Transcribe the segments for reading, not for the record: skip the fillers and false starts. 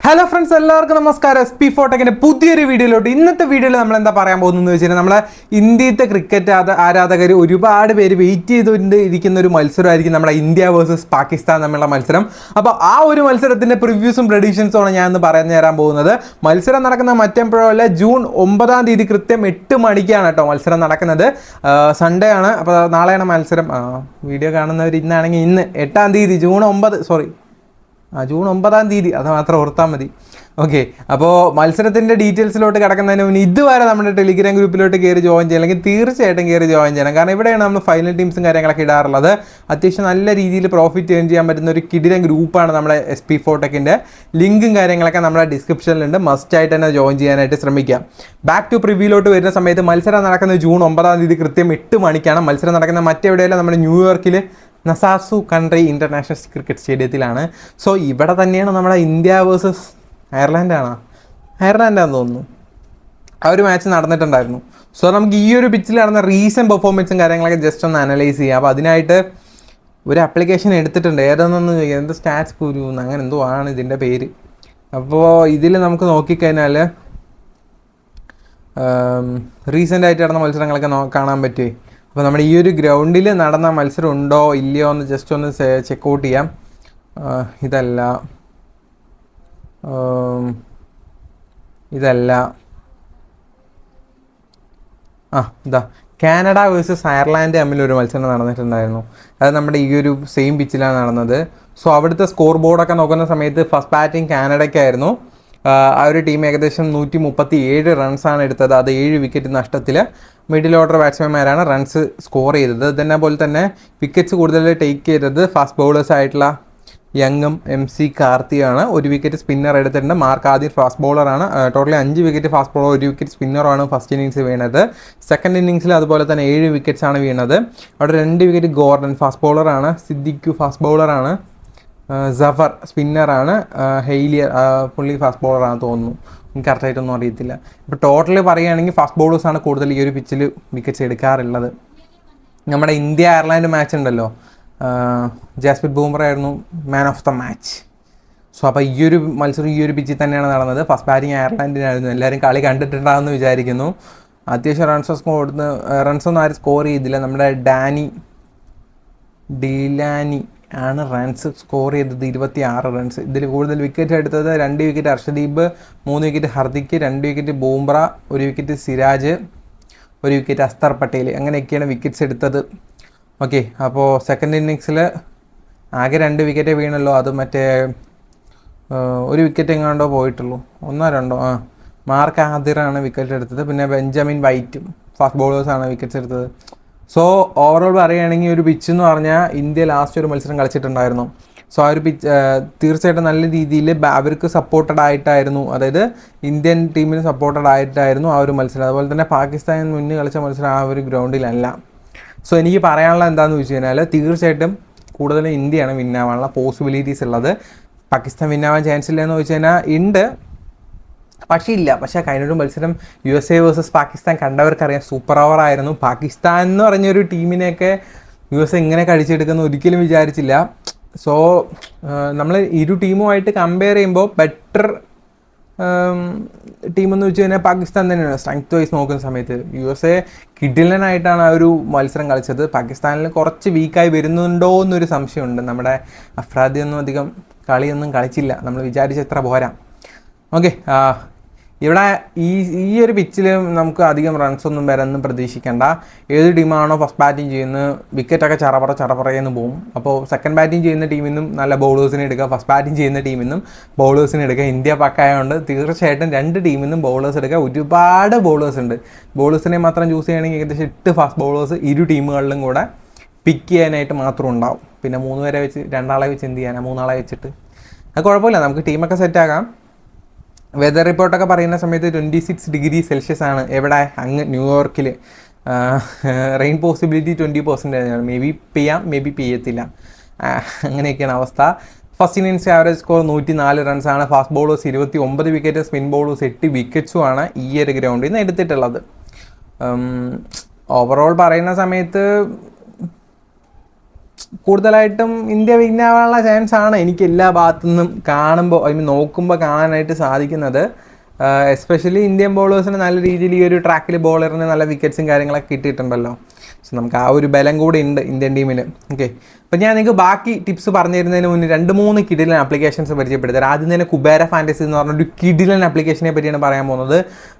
Hello friends, എല്ലാവർക്കും നമസ്കാരം. SP4 ടെക്കിന്റെ പുതിയൊരു വീഡിയോയിലോട്ട്. ഇന്നത്തെ വീഡിയോയിൽ നമ്മൾ എന്താ പറയാൻ പോകുന്നത് വെച്ച് കഴിഞ്ഞാൽ, നമ്മളെ ഇന്ത്യത്തെ ക്രിക്കറ്റ് ആരാധകർ ഒരുപാട് പേര് വെയിറ്റ് ചെയ്തുകൊണ്ട് ഇരിക്കുന്ന ഒരു മത്സരമായിരിക്കും നമ്മുടെ ഇന്ത്യ വേഴ്സസ് പാകിസ്ഥാൻ തമ്മിലുള്ള മത്സരം. അപ്പോൾ ആ ഒരു മത്സരത്തിന്റെ പ്രിവ്യൂസും പ്രഡിക്ഷൻസും ആണ് ഞാൻ ഇന്ന് പറഞ്ഞു തരാൻ പോകുന്നത്. മത്സരം നടക്കുന്ന മറ്റെപ്പോഴല്ല, ജൂൺ 9-ാം തീയതി കൃത്യം 8 മണിക്കാണ് കേട്ടോ മത്സരം നടക്കുന്നത്. സൺഡേ ആണ്. അപ്പോൾ നാളെയാണ് മത്സരം. വീഡിയോ കാണുന്നവർ ഇന്നാണെങ്കിൽ ഇന്ന് 8-ാം തീയതി ജൂൺ 9-ാം തീയതി അത് മാത്രം ഓർത്താൽ മതി. ഓക്കെ, അപ്പോൾ മത്സരത്തിൻ്റെ ഡീറ്റെയിൽസിലോട്ട് കിടക്കുന്നതിന് മുന്നേ ഇതുവരെ നമ്മുടെ ടെലിഗ്രാം ഗ്രൂപ്പിലോട്ട് കയറി ജോയിൻ ചെയ്യണം, അല്ലെങ്കിൽ തീർച്ചയായിട്ടും കയറി ജോയിൻ ചെയ്യണം. കാരണം ഇവിടെയാണ് നമ്മൾ ഫൈനൽ ടീംസും കാര്യങ്ങളൊക്കെ ഇടാറുള്ളത്. അത്യാവശ്യം നല്ല രീതിയിൽ പ്രോഫിറ്റ് ഏൺ ചെയ്യാൻ പറ്റുന്ന ഒരു കിടിലൻ ഗ്രൂപ്പാണ് നമ്മുടെ SP4 ടെക്കിൻ്റെ. ലിങ്കും കാര്യങ്ങളൊക്കെ നമ്മുടെ ഡിസ്ക്രിപ്ഷനിലുണ്ട്. മസ്റ്റായിട്ട് തന്നെ ജോയിൻ ചെയ്യാനായിട്ട് ശ്രമിക്കാം. ബാക്ക് ടു പ്രിവ്യൂലോട്ട് വരുന്ന സമയത്ത് മത്സരം നടക്കുന്നത് ജൂൺ 9-ാം തീയതി കൃത്യം 8 മണിക്കാണ്. മത്സരം നടക്കുന്ന മറ്റെവിടെയല്ല, നമ്മുടെ ന്യൂയോർക്കിൽ നസാസു കൺട്രി ഇൻ്റർനാഷണൽ ക്രിക്കറ്റ് സ്റ്റേഡിയത്തിലാണ്. സോ ഇവിടെ തന്നെയാണ് നമ്മുടെ ഇന്ത്യ വേഴ്സസ് അയർലാൻഡാണെന്ന് തോന്നുന്നു ആ ഒരു മാച്ച് നടന്നിട്ടുണ്ടായിരുന്നു. സോ നമുക്ക് ഈ ഒരു പിച്ചിൽ നടന്ന റീസെൻറ്റ് പെർഫോമൻസും കാര്യങ്ങളൊക്കെ ജസ്റ്റ് ഒന്ന് അനലൈസ് ചെയ്യാം. അപ്പോൾ അതിനായിട്ട് ഒരു ആപ്ലിക്കേഷൻ എടുത്തിട്ടുണ്ട്. ഏതാണെന്ന് ചോദിക്കാം, എന്ത് സ്റ്റാറ്റ്സ് കുരു അങ്ങനെ എന്തോ ആണ് ഇതിൻ്റെ പേര്. അപ്പോൾ ഇതിൽ നമുക്ക് നോക്കിക്കഴിഞ്ഞാൽ റീസെൻ്റായിട്ട് നടന്ന മത്സരങ്ങളൊക്കെ കാണാൻ പറ്റുമേ. അപ്പോൾ നമ്മുടെ ഈ ഒരു ഗ്രൗണ്ടിൽ നടന്ന മത്സരം ഉണ്ടോ ഇല്ലയോ എന്ന് ജസ്റ്റ് ഒന്ന് ചെക്കൗട്ട് ചെയ്യാം. ഇതല്ല ഇതാ കാനഡ വേഴ്സസ് അയർലാൻഡ് തമ്മിലൊരു മത്സരം നടന്നിട്ടുണ്ടായിരുന്നു. അത് നമ്മുടെ ഈ ഒരു സെയിം പിച്ചിലാണ് നടന്നത്. സോ അവിടുത്തെ സ്കോർ ബോർഡൊക്കെ നോക്കുന്ന സമയത്ത് ഫസ്റ്റ് ബാറ്റിംഗ് കാനഡയ്ക്കായിരുന്നു. ആ ഒരു ടീം ഏകദേശം 137 റൺസാണ് എടുത്തത്. അത് 7 വിക്കറ്റ് നഷ്ടത്തിൽ. മിഡിൽ ഓർഡർ ബാറ്റ്സ്മാൻമാരാണ് റൺസ് സ്കോർ ചെയ്തത്. ഇതന്നെ പോലെ തന്നെ വിക്കറ്റ്സ് കൂടുതൽ ടേക്ക് ചെയ്തത് ഫാസ്റ്റ് ബൗളേഴ്സ് ആയിട്ടുള്ള യങ്ങും MC കാർത്തിയാണ്. 1 വിക്കറ്റ് സ്പിന്നർ എടുത്തിട്ടുണ്ട്. മാർക്ക് ആദ്യം ഫാസ്റ്റ് ബൗളറാണ്. Totally 5 wicket fast bowler, 1 wicket സ്പിന്നറാണ് ഫസ്റ്റ് ഇന്നിങ്സ് വീണത്. സെക്കൻഡ് ഇന്നിങ്സിൽ അതുപോലെ തന്നെ 7 വിക്കറ്റ്സ് ആണ് വീണത്. അവിടെ 2 വിക്കറ്റ് ഗോർഡൻ ഫാസ്റ്റ് ബൗളറാണ്, സിദ്ദിഖു ഫാസ്റ്റ് ബൗളറാണ്, സഫർ സ്പിന്നറാണ്, ഹെയ്ലിയർ പുള്ളി ഫാസ്റ്റ് ബൗളറാണെന്ന് തോന്നുന്നു. എനിക്ക് കറക്റ്റായിട്ടൊന്നും അറിയത്തില്ല. ഇപ്പോൾ ടോട്ടൽ പറയുകയാണെങ്കിൽ ഫാസ്റ്റ് ബൗളേഴ്സാണ് കൂടുതൽ ഈ ഒരു പിച്ചിൽ വിക്കറ്റ്സ് എടുക്കാറുള്ളത്. നമ്മുടെ ഇന്ത്യ അയർലാൻഡ് മാച്ച് ഉണ്ടല്ലോ, ജാസ്പ്രീത് ബുംറ ആയിരുന്നു man of the match. So അപ്പോൾ ഈ ഒരു മത്സരം ഈ ഒരു പിച്ചിൽ തന്നെയാണ് നടന്നത്. ഫസ്റ്റ് ബാറ്റിംഗ് അയർലാൻഡിനായിരുന്നു. എല്ലാവരും കളി കണ്ടിട്ടുണ്ടാകുമെന്ന് വിചാരിക്കുന്നു. അത്യാവശ്യം റൺസൊന്നും ആരും സ്കോർ ചെയ്തില്ല. നമ്മുടെ ഡീലാനി ആണ് റൺസ് സ്കോർ ചെയ്തത്, 26 റൺസ്. ഇതിൽ കൂടുതൽ വിക്കറ്റ് എടുത്തത് 2 wicket Arshdeep, 3 wicket Hardik, 2 wicket Bumrah, 1 wicket Siraj, 1 wicket അസ്തർ പട്ടേൽ. അങ്ങനെയൊക്കെയാണ് വിക്കറ്റ്സ് എടുത്തത്. ഓക്കെ, അപ്പോൾ സെക്കൻഡ് ഇന്നിങ്സിൽ ആകെ 2 വിക്കറ്റേ വീണല്ലോ. അത് മറ്റേ 1 വിക്കറ്റ് എങ്ങാണ്ടോ പോയിട്ടുള്ളൂ, 1-2 മാർക്ക് ആദിറാണ് വിക്കറ്റ് എടുത്തത്. പിന്നെ ബെഞ്ചമിൻ വൈറ്റും ഫാസ്റ്റ് ബൗളേഴ്സാണ് വിക്കറ്റ്സ് എടുത്തത്. സോ ഓവറോൾ പറയുകയാണെങ്കിൽ ഒരു പിച്ച് എന്ന് പറഞ്ഞാൽ ഇന്ത്യ ലാസ്റ്റ് ഒരു മത്സരം കളിച്ചിട്ടുണ്ടായിരുന്നു. സോ ആ ഒരു പിച്ച് തീർച്ചയായിട്ടും നല്ല രീതിയിൽ അവർക്ക് സപ്പോർട്ടഡ് ആയിട്ടായിരുന്നു, അതായത് ഇന്ത്യൻ ടീമിന് സപ്പോർട്ടഡ് ആയിട്ടായിരുന്നു ആ ഒരു മത്സരം. അതുപോലെ തന്നെ പാകിസ്ഥാൻ മുന്നിൽ കളിച്ച മത്സരം ആ ഒരു ഗ്രൗണ്ടിലല്ല. സോ എനിക്ക് പറയാനുള്ള എന്താണെന്ന് വെച്ച് കഴിഞ്ഞാൽ, തീർച്ചയായിട്ടും കൂടുതലും ഇന്ത്യയാണ് വിന്നാവാനുള്ള പോസിബിലിറ്റീസ് ഉള്ളത്. പാകിസ്ഥാൻ വിന്നാവാൻ ചാൻസ് ഇല്ല എന്ന് വെച്ച് കഴിഞ്ഞാൽ ഉണ്ട്, പക്ഷേ കഴിഞ്ഞൊരു മത്സരം USA വേഴ്സസ് പാകിസ്ഥാൻ കണ്ടവർക്കറിയാം, സൂപ്പർ ഓവർ ആയിരുന്നു. പാകിസ്ഥാൻ എന്ന് പറഞ്ഞൊരു ടീമിനെയൊക്കെ USA ഇങ്ങനെ കഴിച്ചെടുക്കുന്ന ഒരിക്കലും വിചാരിച്ചില്ല. സോ നമ്മൾ ഇരു ടീമുമായിട്ട് കമ്പയർ ചെയ്യുമ്പോൾ ബെറ്റർ ടീമെന്ന് വെച്ച് കഴിഞ്ഞാൽ പാകിസ്ഥാൻ തന്നെയാണ് സ്ട്രെങ്ത് വൈസ് നോക്കുന്ന സമയത്ത്. USA കിഡിലനായിട്ടാണ് ആ ഒരു മത്സരം കളിച്ചത്. പാകിസ്ഥാനിൽ കുറച്ച് വീക്കായി വരുന്നുണ്ടോ എന്നൊരു സംശയമുണ്ട്. നമ്മുടെ അഫ്രാദി ഒന്നും അധികം കളിയൊന്നും കളിച്ചില്ല, നമ്മൾ വിചാരിച്ചത്ര പോരാ. ഓക്കെ, ഇവിടെ ഈ ഒരു പിച്ചിൽ നമുക്ക് അധികം റൺസൊന്നും വരാനൊന്നും പ്രതീക്ഷിക്കേണ്ട. ഏത് ടീമാണോ ഫസ്റ്റ് ബാറ്റിംഗ് ചെയ്യുന്നത് വിക്കറ്റൊക്കെ ചറപറയെന്ന് പോകും. അപ്പോൾ സെക്കൻഡ് ബാറ്റിംഗ് ചെയ്യുന്ന ടീമിൽ നിന്നും നല്ല ബൗളേഴ്സിനെ എടുക്കുക, ഫസ്റ്റ് ബാറ്റിംഗ് ചെയ്യുന്ന ടീമിൽ നിന്നും ബൗളേഴ്സിനെ എടുക്കുക. ഇന്ത്യ പാക്കായതുകൊണ്ട് തീർച്ചയായിട്ടും 2 ടീമിൽ നിന്നും ബൗളേഴ്സ് എടുക്കുക. ഒരുപാട് ബൗളേഴ്സ് ഉണ്ട്. ബൗളേഴ്സിനെ മാത്രം ചൂസ് ചെയ്യുകയാണെങ്കിൽ ഏകദേശം 8 ഫാസ്റ്റ് ബൗളേഴ്സ് ഇരു ടീമുകളിലും കൂടെ പിക്ക് ചെയ്യാനായിട്ട് മാത്രം ഉണ്ടാവും. പിന്നെ 3 പേരെ വെച്ച് 2 ആളെ വെച്ച് എന്ത് ചെയ്യാനാണ്, 3 ആളെ വെച്ചിട്ട് അത് കുഴപ്പമില്ല, നമുക്ക് ടീമൊക്കെ സെറ്റാക്കാം. വെതർ റിപ്പോർട്ടൊക്കെ പറയുന്ന സമയത്ത് 26 ഡിഗ്രി സെൽഷ്യസ് ആണ് എവിടെ, അങ്ങ് ന്യൂയോർക്കിൽ. റെയിൻ പോസിബിലിറ്റി 20% ആണ്. മേ ബി പെയ്യാം, മേ ബി പെയ്യത്തില്ല. അങ്ങനെയൊക്കെയാണ് അവസ്ഥ. ഫസ്റ്റ് ഇന്നിങ്സ് ആവറേജ് സ്കോർ 104 റൺസാണ്. ഫാസ്റ്റ് ബൗളേഴ്സ് 29 വിക്കറ്റ്, സ്പിൻ ബൗളേഴ്സ് 8 വിക്കറ്റ്സുമാണ് ഈ ഒരു ഗ്രൗണ്ടിൽ നിന്ന് എടുത്തിട്ടുള്ളത്. ഓവറോൾ പറയുന്ന സമയത്ത് കൂടുതലായിട്ടും ഇന്ത്യ വിന്നാവാനുള്ള ചാൻസ് ആണ് എനിക്ക് എല്ലാ ഭാഗത്തു നിന്നും കാണുമ്പോൾ ഐ മീൻ നോക്കുമ്പോൾ കാണാനായിട്ട് സാധിക്കുന്നത്. എസ്പെഷ്യലി ഇന്ത്യൻ ബോളേഴ്സിന് നല്ല രീതിയിൽ ഈ ഒരു ട്രാക്കിൽ ബോളറിന് നല്ല വിക്കറ്റ്സും കാര്യങ്ങളൊക്കെ കിട്ടിയിട്ടുണ്ടല്ലോ. സോ നമുക്ക് ആ ഒരു ബലം കൂടി ഉണ്ട് ഇന്ത്യൻ ടീമിന്. ഓക്കെ, അപ്പോൾ ഞാൻ നിങ്ങൾക്ക് ബാക്കി ടിപ്സ് പറഞ്ഞു തരുന്നതിന് മുന്നേ 2-3 കിഡിലൻ ആപ്ലിക്കേഷൻസ് പരിചയപ്പെടുത്തരാം. ആദ്യം തന്നെ കുബേര ഫാൻറ്റസി എന്ന് പറഞ്ഞൊരു കിഡിലൻ ആപ്ലിക്കേഷനെ പറ്റിയാണ് പറയാൻ പോകുന്നത്.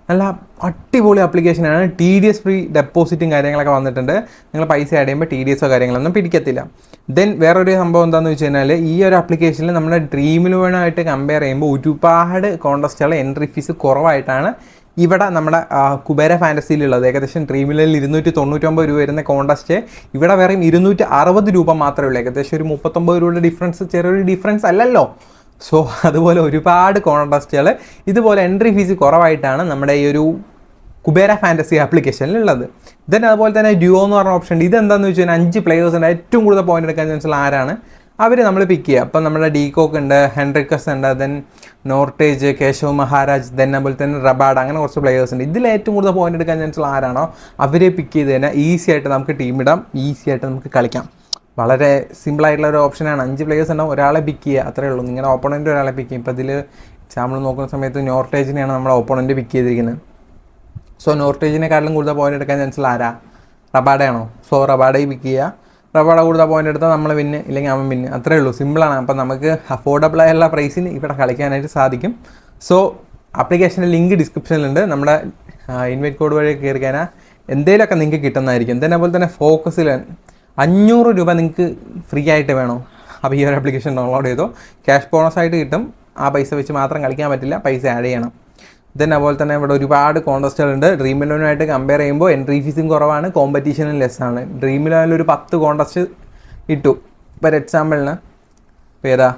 നല്ല അടിപൊളി ആപ്ലിക്കേഷനാണ്. TDS ഫ്രീ ഡെപ്പോസിറ്റും കാര്യങ്ങളൊക്കെ വന്നിട്ടുണ്ട്. നിങ്ങൾ പൈസ ആഡ് ചെയ്യുമ്പോൾ TDSോ കാര്യങ്ങളൊന്നും പിടിക്കത്തില്ല. ദെൻ വേറൊരു സംഭവം എന്താണെന്ന് വെച്ച് കഴിഞ്ഞാൽ ഈ ഒരു ആപ്ലിക്കേഷനിൽ നമ്മുടെ ഡ്രീമിലുമായിട്ട് കമ്പയർ ചെയ്യുമ്പോൾ ഒരുപാട് കോൺടെസ്റ്റുകൾ എൻട്രി ഫീസ് കുറവായിട്ടാണ് ഇവിടെ നമ്മുടെ കുബേര ഫാൻറ്റസിയിലുള്ളത്. ഏകദേശം ഡ്രീമിലിൽ 299 രൂപ വരുന്ന കോൺടെസ്റ്റ് ഇവിടെ വെറും 260 രൂപ മാത്രമേ ഉള്ളൂ. ഏകദേശം ഒരു 39 രൂപയുടെ ഡിഫറൻസ് ചെറിയൊരു ഡിഫറൻസ് അല്ലല്ലോ. സോ അതുപോലെ ഒരുപാട് കോൺടെസ്റ്റുകൾ ഇതുപോലെ എൻട്രി ഫീസ് കുറവായിട്ടാണ് നമ്മുടെ ഈ ഒരു കുബേര ഫാൻറ്റസി ആപ്ലിക്കേഷനിലുള്ളത്. ദെൻ അതുപോലെ തന്നെ ഡ്യുവോ എന്ന് പറഞ്ഞ ഓപ്ഷൻ ഉണ്ട്. ഇതെന്താണെന്ന് വെച്ച് കഴിഞ്ഞാൽ 5 പ്ലേയേഴ്സിൻ്റെ ഏറ്റവും കൂടുതൽ പോയിന്റ് എടുക്കാൻ ചാൻസുള്ള ആരാണ് അവർ നമ്മൾ പിക്ക് ചെയ്യുക. അപ്പം നമ്മുടെ ഡീകോക്ക് ഉണ്ട്, ഹെൻറിക്കസ് ഉണ്ട്, ദെൻ നോർട്ടേജ്, കേശവ് മഹാരാജ്, ദെൻ അതുപോലെ തന്നെ റബാഡ, അങ്ങനെ കുറച്ച് പ്ലേയേഴ്സ് ഉണ്ട്. ഇതിൽ ഏറ്റവും കൂടുതൽ പോയിന്റ് എടുക്കാൻ ചാൻസുള്ള ആരാണോ അവരെ പിക്ക് ചെയ്ത് തന്നെ ഈസി ആയിട്ട് നമുക്ക് ടീം ഇടാം, ഈസി ആയിട്ട് നമുക്ക് കളിക്കാം. വളരെ സിമ്പിളായിട്ടുള്ള ഒരു ഓപ്ഷനാണ്. 5 പ്ലേയേഴ്സ് ഉണ്ടാവും, ഒരാളെ പിക്ക് ചെയ്യുക, അത്രയേ ഉള്ളൂ. നിങ്ങളുടെ ഓപ്പോണൻറ്റ് ഒരാളെ പിക്ക് ചെയ്യും. ഇപ്പോൾ ഇതിൽ എക്സാമ്പിൾ നോക്കുന്ന സമയത്ത് നോർട്ടേജിനെയാണ് നമ്മുടെ ഓപ്പോണൻറ്റ് പിക്ക് ചെയ്തിരിക്കുന്നത്. സോ നോർട്ടേജിനെക്കാട്ടിലും കൂടുതൽ പോയിന്റ് എടുക്കാൻ ചാൻസുള്ള ആരാ? റബാഡയാണോ? സോ റബാഡയെ പിക്ക് ചെയ്യുക. റബാഡ കൂടുതൽ പോയിന്റ് എടുത്താൽ നമ്മൾ വിന്ന്, ഇല്ലെങ്കിൽ അവൻ വിന്ന്, അത്രയേ ഉള്ളൂ. സിമ്പിളാണ്. അപ്പം നമുക്ക് അഫോർഡബിൾ ആയുള്ള പ്രൈസിന് ഇവിടെ കളിക്കാനായിട്ട് സാധിക്കും. സോ ആപ്ലിക്കേഷൻ്റെ ലിങ്ക് ഡിസ്ക്രിപ്ഷനിലുണ്ട്. നമ്മുടെ ഇൻവൈറ്റ് കോഡ് വഴി കയറി കഴിഞ്ഞാൽ എന്തെങ്കിലുമൊക്കെ നിങ്ങൾക്ക് കിട്ടുന്നതായിരിക്കും. then അതുപോലെ തന്നെ ഫോക്കസിൽ 500 രൂപ നിങ്ങൾക്ക് ഫ്രീ ആയിട്ട് വേണോ? അപ്പോൾ ഈ ഒരു ആപ്ലിക്കേഷൻ ഡൗൺലോഡ് ചെയ്തോ. ക്യാഷ് ബോണസായിട്ട് കിട്ടും. ആ പൈസ വെച്ച് മാത്രം കളിക്കാൻ പറ്റില്ല, പൈസ ആഡ് ചെയ്യണം. ദെൻ അതുപോലെ തന്നെ ഇവിടെ ഒരുപാട് കോൺടെസ്റ്റുകളുണ്ട്. ഡ്രീം ഇലവനുമായിട്ട് കമ്പയർ ചെയ്യുമ്പോൾ എൻട്രി ഫീസും കുറവാണ്, കോമ്പറ്റീഷനും ലെസ് ആണ്. ഡ്രീം ഇലവനിൽ ഒരു 10 കോൺടെസ്റ്റ് ഇട്ടു. ഇപ്പോൾ എക്സാമ്പിളിന് ഏതാ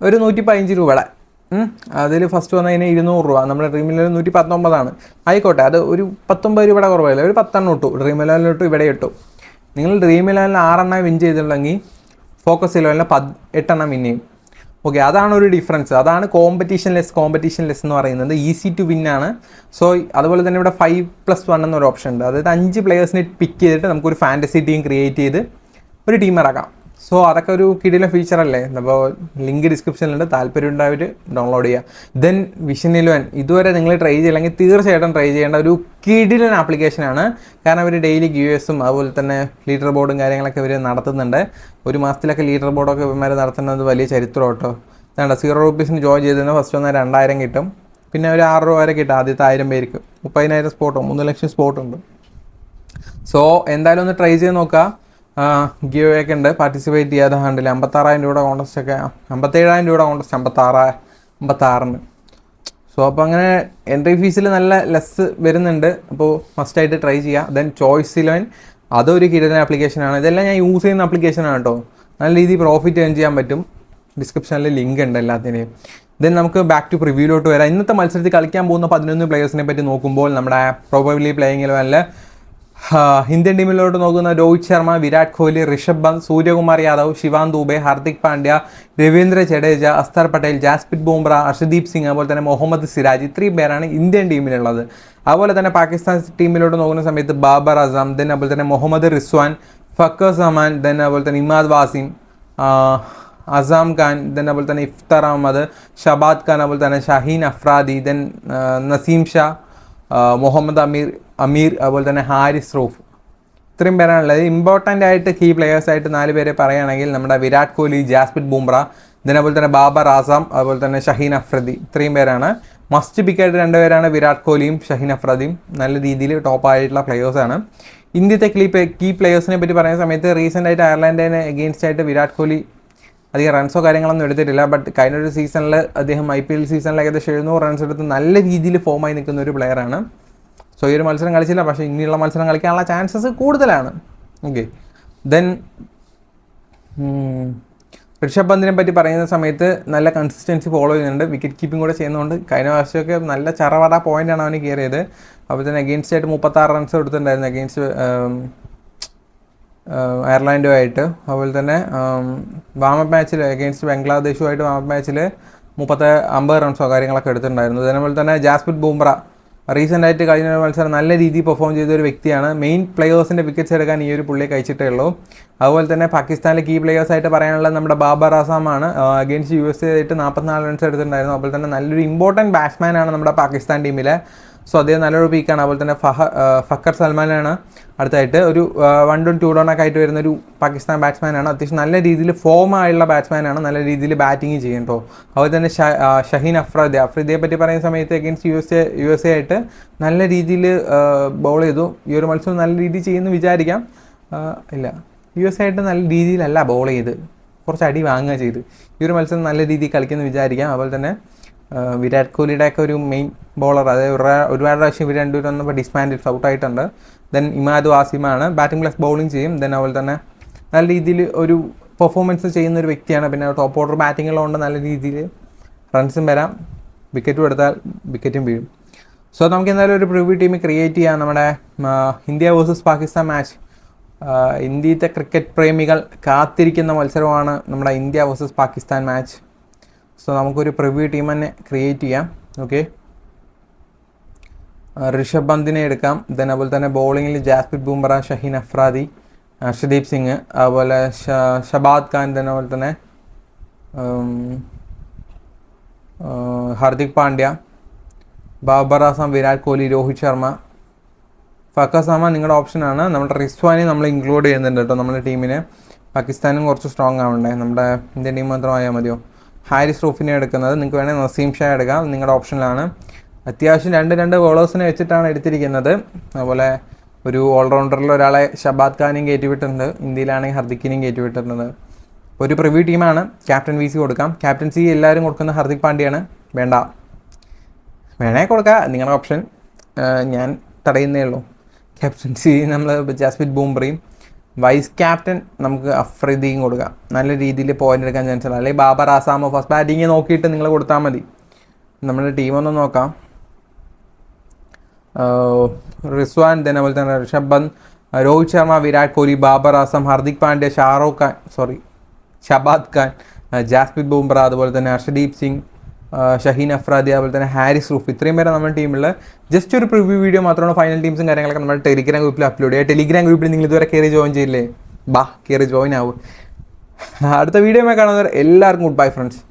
ഒരു 115 രൂപയുടെ അതിൽ ഫസ്റ്റ് വന്നതിന് 200 രൂപ. നമ്മുടെ ഡ്രീം ഇലവൻ 119 ആയിക്കോട്ടെ, അത് ഒരു 19 രൂപയുടെ കുറവല്ല, ഒരു 10 ഇട്ടു. ഡ്രീം ഇലവനിൽ ഇട്ടു, ഇവിടെ ഇട്ടു. നിങ്ങൾ ഡ്രീം ഇലവനിൽ 6 വിൻ ചെയ്തിട്ടുണ്ടെങ്കിൽ ഫോക്കസ് ഇലവനിൽ 8 വിൻ ചെയ്യും. ഓക്കെ, അതാണ് ഒരു ഡിഫറൻസ്. അതാണ് കോമ്പറ്റീഷൻ ലെസ് എന്ന് പറയുന്നത്. ഈസി ടു വിൻ ആണ്. സോ അതുപോലെ തന്നെ ഇവിടെ 5+1 എന്നൊരു ഓപ്ഷൻ ഉണ്ട്. അതായത് 5 പ്ലേയേഴ്സിനെ പിക്ക് ചെയ്തിട്ട് നമുക്കൊരു ഫാൻറ്റസി ടീം ക്രിയേറ്റ് ചെയ്ത് ഒരു ടീം ഇറക്കാം. സോ അതൊക്കെ ഒരു കിടിലൻ ഫീച്ചർ അല്ലേ. അപ്പോൾ ലിങ്ക് ഡിസ്ക്രിപ്ഷനിലുണ്ട്, താല്പര്യം ഉണ്ടായവർ ഡൗൺലോഡ് ചെയ്യുക. ദെൻ വിഷൻ ഇലവൻ ഇതുവരെ നിങ്ങൾ ട്രൈ ചെയ്യില്ലെങ്കിൽ തീർച്ചയായിട്ടും ട്രൈ ചെയ്യേണ്ട ഒരു കിടിലൻ ആപ്ലിക്കേഷനാണ്. കാരണം അവർ ഡെയിലി QSഉം അതുപോലെ തന്നെ ലീഡർ ബോർഡും കാര്യങ്ങളൊക്കെ ഇവർ നടത്തുന്നുണ്ട്. ഒരു മാസത്തിലൊക്കെ ലീഡർ ബോർഡൊക്കെ ഇവന്മാർ നടത്തുന്നത് വലിയ ചരിത്രം കേട്ടോ. വേണ്ട 0 രൂപീസിന് ജോയിൻ ചെയ്തതിന് ഫസ്റ്റ് വന്നാൽ 2000 കിട്ടും. പിന്നെ ഒരു 6 രൂപ വരെ കിട്ടും ആദ്യത്തെ 1000 പേർക്ക്. 30,000 സ്പോട്ടോ 3 ലക്ഷം സ്പോട്ടുണ്ട്. സോ എന്തായാലും ഒന്ന് ട്രൈ ചെയ്ത് നോക്കുക. ഗിവ് ഒക്കെ ഉണ്ട്, പാർട്ടിസിപ്പേറ്റ് ചെയ്യാതെ ഹാൻഡിൽ 56,000 രൂപയുടെ കോൺടെസ്റ്റ് ഒക്കെ 57,000 രൂപയുടെ കോൺടെസ്റ്റ് 56,000. സോ അപ്പോൾ അങ്ങനെ എൻട്രി ഫീസിൽ നല്ല ലെസ് വരുന്നുണ്ട്. അപ്പോൾ മസ്റ്റായിട്ട് ട്രൈ ചെയ്യുക. ദെൻ ചോയ്സ് ഇലവൻ അതൊരു കിടന്ന ആപ്ലിക്കേഷനാണ്. ഇതെല്ലാം ഞാൻ യൂസ് ചെയ്യുന്ന ആപ്ലിക്കേഷനാണ് കേട്ടോ. നല്ല രീതിയിൽ പ്രോഫിറ്റ് ഏൺ ചെയ്യാൻ പറ്റും. ഡിസ്ക്രിപ്ഷനിൽ ലിങ്ക് ഉണ്ട് എല്ലാത്തിൻ്റെയും. ദെൻ നമുക്ക് ബാക്ക് ടു പ്രിവ്യൂലോട്ട് വരാം. ഇന്നത്തെ മത്സരത്തിൽ കളിക്കാൻ പോകുന്ന 11 പ്ലേയേഴ്സിനെ പറ്റി നോക്കുമ്പോൾ നമ്മുടെ പ്രോബബ്ലി പ്ലേയിങ് ഇലവനിൽ ഇന്ത്യൻ ടീമിലോട്ട് നോക്കുന്ന രോഹിത് ശർമ്മ, വിരാട് കോഹ്ലി, ഋഷഭ് പന്ത്, സൂര്യകുമാർ യാദവ്, ശിവാൻ ദൂബെ, ഹാർദിക് പാണ്ഡ്യ, രവീന്ദ്ര ജഡേജ, അസ്തർ പട്ടേൽ, ജാസ്പ്രീത് ബുംറ, അർഷദീപ് സിംഗ്, അതുപോലെ തന്നെ മുഹമ്മദ് സിറാജ്, ഇത്രയും പേരാണ് ഇന്ത്യൻ ടീമിലുള്ളത്. അതുപോലെ തന്നെ പാകിസ്ഥാൻ ടീമിലോട്ട് നോക്കുന്ന സമയത്ത് ബാബർ അസം, ദെൻ അതുപോലെ തന്നെ മുഹമ്മദ് റിസ്വാൻ, ഫക്കർ സമാൻ, ദെൻ അതുപോലെ തന്നെ ഇമാദ് വാസിം, അസാം ഖാൻ, ദെൻ അതുപോലെ തന്നെ ഇഫ്താർ അഹമ്മദ്, ഷബാദ് ഖാൻ, അതുപോലെ തന്നെ ഷഹീൻ അഫ്രാദി, ദെൻ നസീം ഷാ, മുഹമ്മദ് അമീർ, അതുപോലെ തന്നെ ഹാരിസ് റൂഫ്. ഇത്രയും പേരാണുള്ളത്. ഇമ്പോർട്ടൻ്റ് ആയിട്ട് കീ പ്ലെയേഴ്സായിട്ട് 4 പേരെ പറയുകയാണെങ്കിൽ നമ്മുടെ വിരാട് കോഹ്ലി, ജാസ്പ്രീത് ബുംറ, അതുപോലെ തന്നെ ബാബർ ആസം, അതുപോലെ തന്നെ ഷഹീൻ അഫ്രീദി, ഇത്രയും പേരാണ്. മസ്റ്റ് പിക്കായിട്ട് 2 പേരാണ് വിരാട് കോഹ്ലിയും ഷഹീൻ അഫ്രീദിയും. നല്ല രീതിയിൽ ടോപ്പായിട്ടുള്ള പ്ലെയേഴ്സാണ്. ഇന്ത്യത്തെ കീ പ്ലെയേഴ്സിനെ പറ്റി പറയുന്ന സമയത്ത് റീസെൻ്റ് ആയിട്ട് അയർലൻഡിനെ എഗെയിൻസ്റ്റ് ആയിട്ട് വിരാട് കോഹ്ലി അധികം റൺസോ കാര്യങ്ങളൊന്നും എടുത്തിട്ടില്ല. ബട്ട് കഴിഞ്ഞൊരു സീസണിൽ അദ്ദേഹം IPL സീസണിൽ ഏകദേശം 700 റൺസ് എടുത്ത് നല്ല രീതിയിൽ ഫോമായി നിൽക്കുന്ന ഒരു പ്ലെയറാണ്. സോ ഈ ഒരു മത്സരം കളിച്ചില്ല, പക്ഷേ ഇനിയുള്ള മത്സരം കളിക്കാനുള്ള ചാൻസസ് കൂടുതലാണ്. ഓക്കെ, ദെൻ ഋഷഭ് പന്തിനെ പറ്റി പറയുന്ന സമയത്ത് നല്ല കൺസിസ്റ്റൻസി ഫോളോ ചെയ്യുന്നുണ്ട്. വിക്കറ്റ് കീപ്പിംഗ് കൂടെ ചെയ്യുന്നതുകൊണ്ട് കഴിഞ്ഞ വർഷമൊക്കെ നല്ല ചറവറ പോയിൻ്റാണ് അവന് കയറിയത്. അപ്പോൾ തന്നെ അഗെയിൻസ്റ്റ് ആയിട്ട് 36 റൺസ് എടുത്തിട്ടുണ്ടായിരുന്നു അഗെയിൻസ്റ്റ് അയർലൻഡുമായിട്ട്. അതുപോലെ തന്നെ വാമപ്പ് മാച്ചിൽ അഗെയിൻസ്റ്റ് ബംഗ്ലാദേശുമായിട്ട് വാമപ്പ് മാച്ചിൽ 50 റൺസോ കാര്യങ്ങളൊക്കെ എടുത്തിട്ടുണ്ടായിരുന്നു. അതേപോലെ തന്നെ ജാസ്പ്രീത് ബുംറ റീസെൻ്റ് ആയിട്ട് കഴിഞ്ഞ മത്സരം നല്ല രീതിയിൽ പെർഫോം ചെയ്ത ഒരു വ്യക്തിയാണ്. മെയിൻ പ്ലെയേഴ്സിൻ്റെ വിക്കറ്റ്സ് എടുക്കാൻ ഈ ഒരു പുള്ളിയെ കഴിച്ചിട്ടേ ഉള്ളൂ. അതുപോലെ തന്നെ പാകിസ്ഥാനിലെ കീ പ്ലെയേഴ്സായിട്ട് പറയാനുള്ളത് നമ്മുടെ ബാബർ ആസാമാണ്. അഗെയിൻസ്റ്റ് USA ആയിട്ട് 44 റൺസ് എടുത്തിട്ടുണ്ടായിരുന്നു. അതുപോലെ തന്നെ നല്ലൊരു ഇമ്പോർട്ടൻറ്റ് ബാറ്റ്സ്മാനാണ് നമ്മുടെ പാകിസ്ഥാൻ ടീമിലെ. സോ അദ്ദേഹം നല്ലൊരു പീക്കാണ്. അതുപോലെ തന്നെ ഫക്കർ സൽമാനാണ് അടുത്തായിട്ട്. ഒരു 1 ഡൗൺ 2 ഡൗൺ ഒക്കെ ആയിട്ട് വരുന്നൊരു പാകിസ്ഥാൻ ബാറ്റ്സ്മാനാണ്. അത്യാവശ്യം നല്ല രീതിയിൽ ഫോമായുള്ള ബാറ്റ്സ്മാനാണ്. നല്ല രീതിയിൽ ബാറ്റിങ് ചെയ്യും കേട്ടോ. അതുപോലെ തന്നെ ഷഹീൻ അഫ്രീദിയെ പറ്റി പറയുന്ന സമയത്ത് അഗെയിൻസ്റ്റ് USA ആയിട്ട് നല്ല രീതിയിൽ ബോൾ ചെയ്തു. ഈ ഒരു മത്സരം നല്ല രീതിയിൽ ചെയ്യുമെന്ന് വിചാരിക്കാം. ഇല്ല, USA ആയിട്ട് നല്ല രീതിയിലല്ല ബോൾ ചെയ്ത്, കുറച്ച് അടി വാങ്ങുക ചെയ്ത്. ഈ ഒരു മത്സരം നല്ല രീതിയിൽ കളിക്കുമെന്ന് വിചാരിക്കാം. അതുപോലെ തന്നെ വിരാട് കോഹ്ലിയുടെയൊക്കെ ഒരു മെയിൻ ബോളർ, അതായത് ഒരുപാട് പ്രാവശ്യം ഇവർ രണ്ടുപേരും വന്നപ്പോൾ ഡിസ്മാൻഡിൽസ് ഔട്ടായിട്ടുണ്ട്. ദെൻ ഇമാദു ആസിമാണ്, ബാറ്റിംഗ് പ്ലസ് ബൗളിംഗ് ചെയ്യും. ദെൻ അതുപോലെ തന്നെ നല്ല രീതിയിൽ ഒരു പെർഫോമൻസ് ചെയ്യുന്ന ഒരു വ്യക്തിയാണ്. പിന്നെ ടോപ്പ് ഓർഡർ ബാറ്റിങ്ങുള്ളതുകൊണ്ട് നല്ല രീതിയിൽ റൺസും വരാം, വിക്കറ്റും എടുത്താൽ വിക്കറ്റും വീഴും. സോ നമുക്ക് എന്തായാലും ഒരു പ്രിവ്യൂ ടീം ക്രിയേറ്റ് ചെയ്യാം. നമ്മുടെ ഇന്ത്യ വേഴ്സസ് പാകിസ്ഥാൻ മാച്ച്. ഇന്ത്യത്തെ ക്രിക്കറ്റ് പ്രേമികൾ കാത്തിരിക്കുന്ന മത്സരമാണ് നമ്മുടെ India versus Pakistan match. So നമുക്കൊരു പ്രിവ്യൂ ടീം തന്നെ ക്രിയേറ്റ് ചെയ്യാം. ഓക്കെ, ഋഷഭ് പന്തിനെ എടുക്കാം. ദെൻ അതുപോലെ തന്നെ ബോളിങ്ങിൽ ജാസ്പ്രീത് ബുംറ, ഷഹീൻ അഫ്രീദി, ഹർഷദീപ് സിംഗ്, അതുപോലെ ഷബാദ് ഖാൻ, ദെൻ അതുപോലെ തന്നെ ഹാർദിക് പാണ്ഡ്യ, ബാബർ ആസം, വിരാട് കോഹ്ലി, രോഹിത് ശർമ്മ. ഫക്കർ സൽമാൻ നിങ്ങളുടെ ഓപ്ഷനാണ്. നമ്മുടെ റിസ്വാനെ നമ്മൾ ഇൻക്ലൂഡ് ചെയ്യുന്നുണ്ട് കേട്ടോ നമ്മുടെ ടീമിന്. പാകിസ്ഥാനും കുറച്ച് സ്ട്രോങ് ആവണ്ടേ, നമ്മുടെ ഇന്ത്യൻ ടീം മാത്രമായാൽ മതിയോ? ഹാരിസ് റൂഫിനെ എടുക്കുന്നത്. നിങ്ങൾക്ക് വേണമെങ്കിൽ നസീം ഷാ എടുക്കാം, നിങ്ങളുടെ ഓപ്ഷനിലാണ്. അത്യാവശ്യം രണ്ട് ബോളേഴ്സിനെ വെച്ചിട്ടാണ് എടുത്തിരിക്കുന്നത്. അതുപോലെ ഒരു ഓൾറൗണ്ടറിൽ ഒരാളെ ഷബാദ് ഖാനെയും കയറ്റിവിട്ടിട്ടുണ്ട്. ഇന്ത്യയിലാണെങ്കിൽ ഹർദിക്കിനെയും കയറ്റിവിട്ടിട്ടുണ്ട്. ഒരു പ്രിവ്യൂ ടീമാണ്. ക്യാപ്റ്റൻ VC കൊടുക്കാം. ക്യാപ്റ്റൻസി എല്ലാവരും കൊടുക്കുന്ന ഹാർദിക് പാണ്ഡ്യയാണ്. വേണ്ട, വേണേ കൊടുക്കാം, നിങ്ങളുടെ ഓപ്ഷൻ. ഞാൻ തടയുന്നേ ഉള്ളൂ. ക്യാപ്റ്റൻസി നമ്മൾ ജാസ്പ്രീത് ബുംറയും, വൈസ് ക്യാപ്റ്റൻ നമുക്ക് അഫ്രീദിയും കൊടുക്കാം. നല്ല രീതിയിൽ പോയിന്റ് എടുക്കാൻ ചാൻസ് ഉള്ള, അല്ലെങ്കിൽ ബാബർ ആസാമോ ഫസ്റ്റ് ബാറ്റിങ് നോക്കിയിട്ട് നിങ്ങൾ കൊടുത്താൽ മതി. നമ്മുടെ ടീമൊന്ന് നോക്കാം. റിസ്വാൻ, ദെൻ അതുപോലെ തന്നെ ഋഷഭ് പന്ത്, രോഹിത് ശർമ്മ, വിരാട് കോഹ്ലി, ബാബർ ആസം, ഹാർദിക് പാണ്ഡ്യ, ഷബാദ് ഖാൻ, ജാസ്പ്രീത് ബുംറ, അതുപോലെ തന്നെ ഹർഷദീപ് സിംഗ്, ഷഹീൻ അഫ്രീദി, അതുപോലെ തന്നെ ഹാരിസ് റൂഫ്. ഇത്രയും പേരെ നമ്മുടെ ടീമിൽ ജസ്റ്റ് ഒരു പ്രിവ്യൂ വീഡിയോ മാത്രമാണ്. ഫൈനൽ ടീംസും കാര്യങ്ങളൊക്കെ നമ്മുടെ ടെലിഗ്രാം ഗ്രൂപ്പിൽ അപ്ലോഡ് ചെയ്യുക. ടെലിഗ്രാം ഗ്രൂപ്പിൽ നിങ്ങൾ ഇതുവരെ കയറി ജോയിൻ ചെയ്യില്ലേ? കയറി ജോയിൻ ആവും. അടുത്ത വീഡിയോ കാണുന്നവർ എല്ലാവർക്കും ഗുഡ് ബൈ ഫ്രണ്ട്സ്.